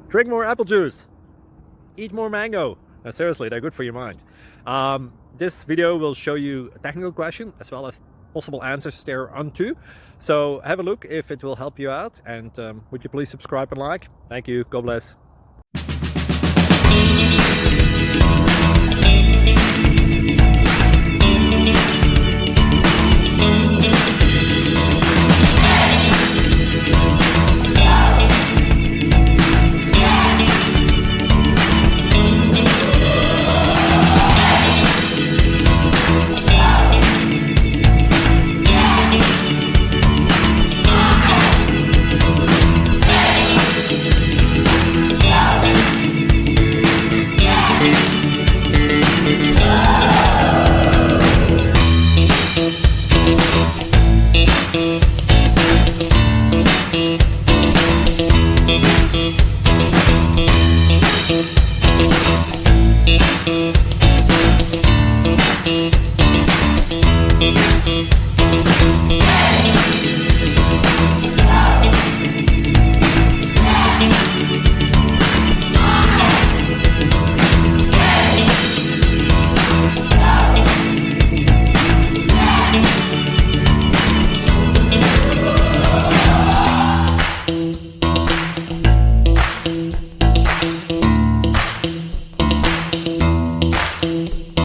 Drink more apple juice. Eat more mango. Seriously, they're good for your mind. This video will show you a technical question as well as possible answers thereunto. So have a look if it will help you out, and would you please subscribe and like? Thank you. God bless.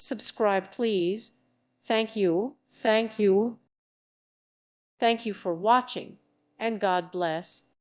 Subscribe, please. Thank you. Thank you. Thank you for watching, and God bless.